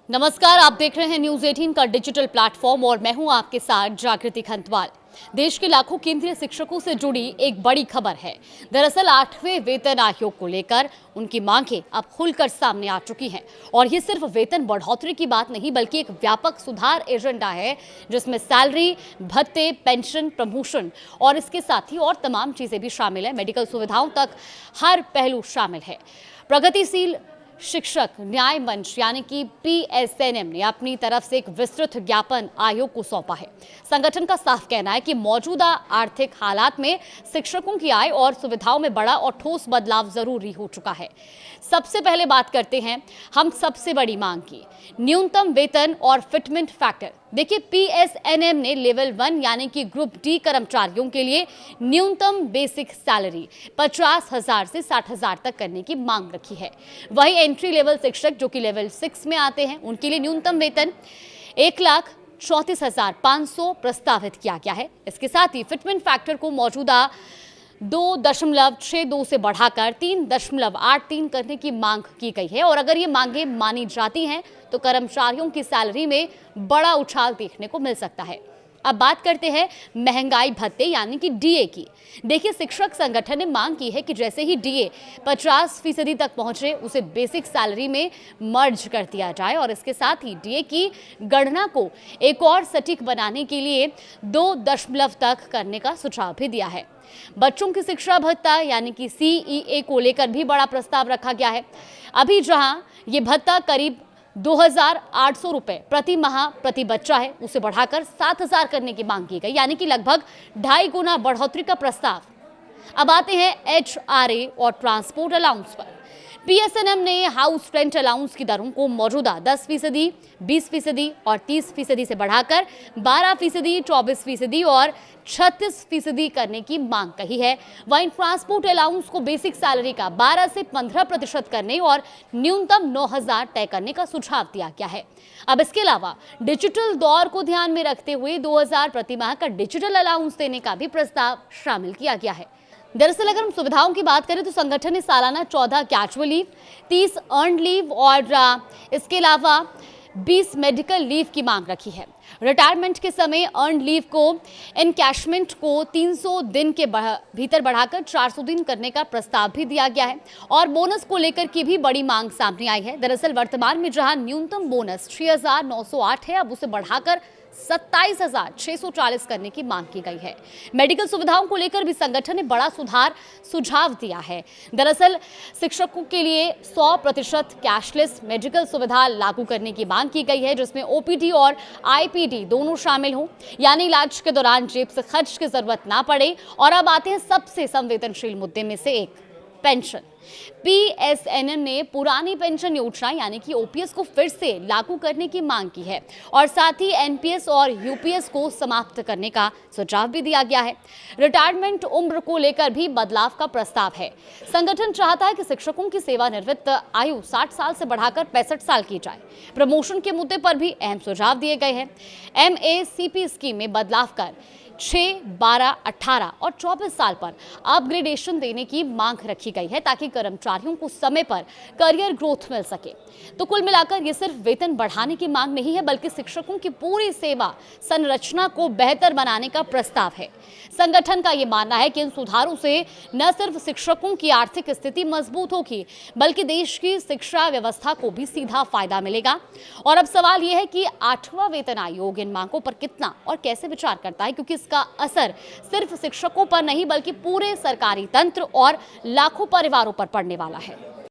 नमस्कार, आप देख रहे हैं न्यूज 18 का डिजिटल प्लेटफॉर्म और मैं हूं आपके साथ जागृति खंतवाल। देश के लाखों केंद्रीय शिक्षकों से जुड़ी एक बड़ी खबर है। दरअसल 8वें वेतन आयोग को लेकर उनकी मांगें अब खुलकर सामने आ चुकी हैं और ये सिर्फ वेतन बढ़ोतरी की बात नहीं बल्कि एक व्यापक सुधार एजेंडा है जिसमें सैलरी, भत्ते, पेंशन, प्रमोशन और इसके साथ ही और तमाम चीजें भी शामिल है। मेडिकल सुविधाओं तक हर पहलू शामिल है। प्रगतिशील शिक्षक न्याय मंच यानी कि PSNM ने अपनी तरफ से एक विस्तृत ज्ञापन आयोग को सौंपा है। संगठन का साफ कहना है कि मौजूदा आर्थिक हालात में शिक्षकों की आय और सुविधाओं में बड़ा और ठोस बदलाव जरूरी हो चुका है। सबसे पहले बात करते हैं हम सबसे बड़ी मांग की, न्यूनतम वेतन और फिटमेंट फैक्टर। देखिए, PSNM ने लेवल 1 यानी कि ग्रुप डी कर्मचारियों के लिए न्यूनतम बेसिक सैलरी 50,000 से 60,000 तक करने की मांग रखी है। वही एंट्री लेवल शिक्षक जो कि लेवल 6 में आते हैं उनके लिए न्यूनतम वेतन 1,34,500 प्रस्तावित किया गया है। इसके साथ ही फिटमेंट फैक्टर को मौजूदा 2.62 से बढ़ाकर 3.83 करने की मांग की गई है और अगर ये मांगे मानी जाती हैं तो कर्मचारियों की सैलरी में बड़ा उछाल देखने को मिल सकता है। अब बात करते हैं महंगाई भत्ते यानी कि DA की। देखिए, शिक्षक संगठन ने मांग की है कि जैसे ही DA 50% तक पहुंचे उसे बेसिक सैलरी में मर्ज कर दिया जाए और इसके साथ ही DA की गणना को एक और सटीक बनाने के लिए 2 दशमलव तक करने का सुझाव भी दिया है। बच्चों की शिक्षा भत्ता यानी कि CEA को लेकर भी बड़ा प्रस्ताव रखा गया है। अभी जहां ये भत्ता करीब 2,800 रुपए प्रति माह प्रति बच्चा है, उसे बढ़ाकर 7,000 करने की मांग की गई, यानी कि लगभग 2.5 गुना बढ़ोतरी का प्रस्ताव। अब आते हैं HRA और ट्रांसपोर्ट अलाउंस पर। PSNM ने हाउस रेंट अलाउंस की दरों को मौजूदा 10%, 20% और 30% से बढ़ाकर 12%, 24% और 36% करने की मांग कही है। वहीं ट्रांसपोर्ट अलाउंस को बेसिक सैलरी का 12 से 15% करने और न्यूनतम 9,000 तय करने का सुझाव दिया गया है। अब इसके अलावा डिजिटल दौर को ध्यान में रखते हुए 2,000 प्रति माह का डिजिटल अलाउंस देने का भी प्रस्ताव शामिल किया गया है। दरअसल अगर हम सुविधाओं की बात करें तो संगठन ने सालाना 14 कैजुअल लीव, 30 अर्नड लीव और इसके अलावा 20 मेडिकल लीव की मांग रखी है। रिटायरमेंट के समय अर्नड लीव को एनकैशमेंट को 300 दिन के भीतर बढ़ाकर 400 दिन करने का प्रस्ताव भी दिया गया है और बोनस को लेकर की भी बड़ी मांग सामने आई है। दरअसल वर्तमान में जहां न्यूनतम बोनस 6,908 है, अब उसे बढ़ाकर 27,640 करने की मांग की गई है। मेडिकल सुविधाओं को लेकर भी संगठन ने बड़ा सुझाव दिया है। दरअसल शिक्षकों के लिए 100% कैशलेस मेडिकल सुविधा लागू करने की मांग की गई है जिसमें OPD और IPD दोनों शामिल हों, यानी इलाज के दौरान जेब से खर्च की जरूरत ना पड़े। और अब आते हैं सबसे संवेदनशील मुद्दे में से एक, पेंशन। PSNM ने पुरानी पेंशन योजना यानी कि OPS को फिर से लागू करने की मांग की है और साथ ही NPS और UPS को समाप्त करने का सुझाव भी दिया गया है। रिटायरमेंट उम्र को लेकर भी बदलाव का प्रस्ताव है। संगठन चाहता है कि शिक्षकों की सेवानिवृत्त आयु 60 साल से बढ़ाकर 65 साल की जाए। प्रमोशन के मुद्दे पर भी अहम सुझाव दिए गए हैं। MACP स्कीम में बदलाव कर 6, 12, 18 और 24 साल पर अपग्रेडेशन देने की मांग रखी गई है ताकि कर्मचारियों को समय पर करियर ग्रोथ मिल सके। तो कुल मिलाकर ये सिर्फ वेतन बढ़ाने की मांग नहीं है बल्कि शिक्षकों की पूरी सेवा संरचना को बेहतर बनाने का प्रस्ताव है। संगठन का ये मानना है कि इन सुधारों से न सिर्फ शिक्षकों की आर्थिक स्थिति मजबूत होगी बल्कि देश की शिक्षा व्यवस्था को भी सीधा फायदा मिलेगा। और अब सवाल ये है कि 8वां वेतन आयोग इन मांगों पर कितना और कैसे विचार करता है, क्योंकि इसका असर सिर्फ शिक्षकों पर नहीं बल्कि पूरे सरकारी तंत्र और लाखों परिवारों पर पड़ने वाला है।